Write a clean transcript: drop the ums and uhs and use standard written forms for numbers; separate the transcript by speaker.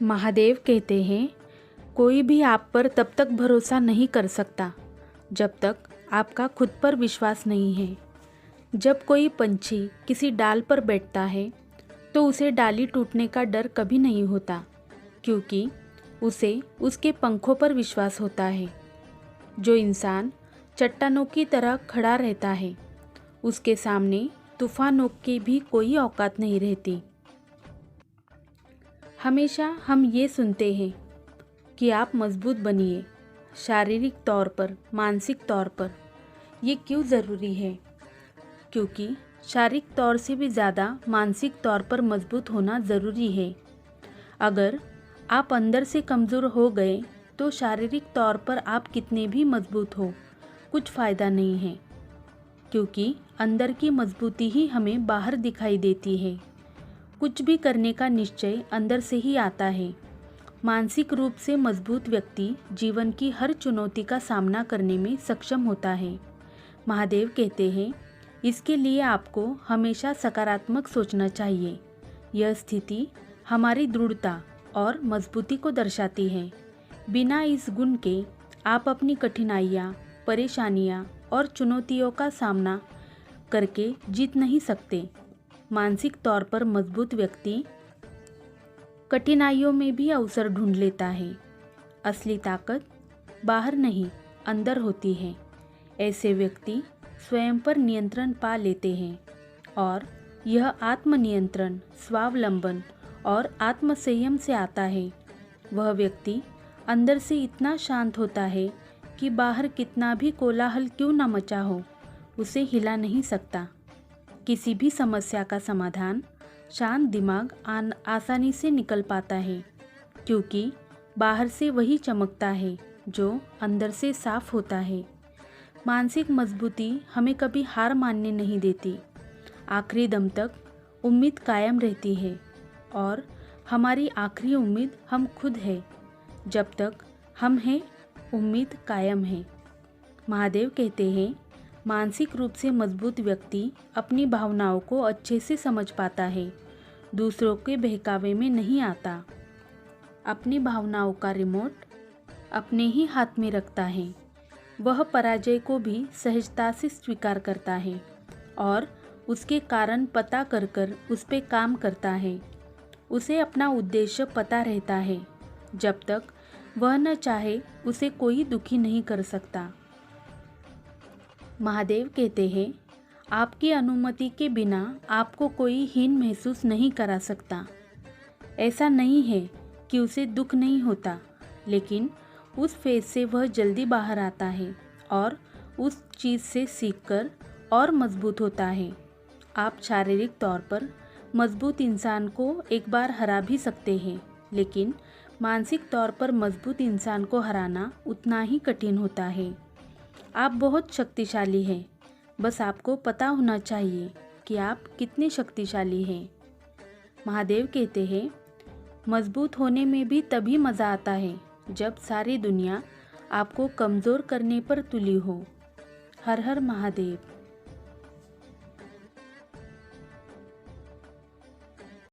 Speaker 1: महादेव कहते हैं, कोई भी आप पर तब तक भरोसा नहीं कर सकता जब तक आपका खुद पर विश्वास नहीं है। जब कोई पंछी किसी डाल पर बैठता है तो उसे डाली टूटने का डर कभी नहीं होता, क्योंकि उसे उसके पंखों पर विश्वास होता है। जो इंसान चट्टानों की तरह खड़ा रहता है, उसके सामने तूफानों की भी कोई औकात नहीं रहती। हमेशा हम ये सुनते हैं कि आप मजबूत बनिए, शारीरिक तौर पर, मानसिक तौर पर। ये क्यों ज़रूरी है? क्योंकि शारीरिक तौर से भी ज़्यादा मानसिक तौर पर मजबूत होना ज़रूरी है। अगर आप अंदर से कमज़ोर हो गए तो शारीरिक तौर पर आप कितने भी मजबूत हो, कुछ फ़ायदा नहीं है, क्योंकि अंदर की मजबूती ही हमें बाहर दिखाई देती है। कुछ भी करने का निश्चय अंदर से ही आता है। मानसिक रूप से मजबूत व्यक्ति जीवन की हर चुनौती का सामना करने में सक्षम होता है। महादेव कहते हैं, इसके लिए आपको हमेशा सकारात्मक सोचना चाहिए। यह स्थिति हमारी दृढ़ता और मजबूती को दर्शाती है। बिना इस गुण के आप अपनी कठिनाइयाँ, परेशानियाँ और चुनौतियों का सामना करके जीत नहीं सकते। मानसिक तौर पर मजबूत व्यक्ति कठिनाइयों में भी अवसर ढूंढ लेता है। असली ताकत बाहर नहीं, अंदर होती है। ऐसे व्यक्ति स्वयं पर नियंत्रण पा लेते हैं और यह आत्मनियंत्रण, स्वावलंबन और आत्मसंयम से आता है। वह व्यक्ति अंदर से इतना शांत होता है कि बाहर कितना भी कोलाहल क्यों न मचा हो, उसे हिला नहीं सकता। किसी भी समस्या का समाधान शांत दिमाग आसानी से निकल पाता है, क्योंकि बाहर से वही चमकता है जो अंदर से साफ होता है। मानसिक मजबूती हमें कभी हार मानने नहीं देती। आखिरी दम तक उम्मीद कायम रहती है और हमारी आखिरी उम्मीद हम खुद है। जब तक हम हैं, उम्मीद कायम है। महादेव कहते हैं, मानसिक रूप से मजबूत व्यक्ति अपनी भावनाओं को अच्छे से समझ पाता है, दूसरों के बहकावे में नहीं आता। अपनी भावनाओं का रिमोट अपने ही हाथ में रखता है। वह पराजय को भी सहजता से स्वीकार करता है और उसके कारण पता कर उस पर काम करता है। उसे अपना उद्देश्य पता रहता है। जब तक वह न चाहे, उसे कोई दुखी नहीं कर सकता। महादेव कहते हैं, आपकी अनुमति के बिना आपको कोई हीन महसूस नहीं करा सकता। ऐसा नहीं है कि उसे दुख नहीं होता, लेकिन उस फेज से वह जल्दी बाहर आता है और उस चीज़ से सीखकर और मजबूत होता है। आप शारीरिक तौर पर मजबूत इंसान को एक बार हरा भी सकते हैं, लेकिन मानसिक तौर पर मजबूत इंसान को हराना उतना ही कठिन होता है। आप बहुत शक्तिशाली हैं, बस आपको पता होना चाहिए कि आप कितने शक्तिशाली हैं। महादेव कहते हैं, मजबूत होने में भी तभी मज़ा आता है जब सारी दुनिया आपको कमज़ोर करने पर तुली हो। हर हर महादेव।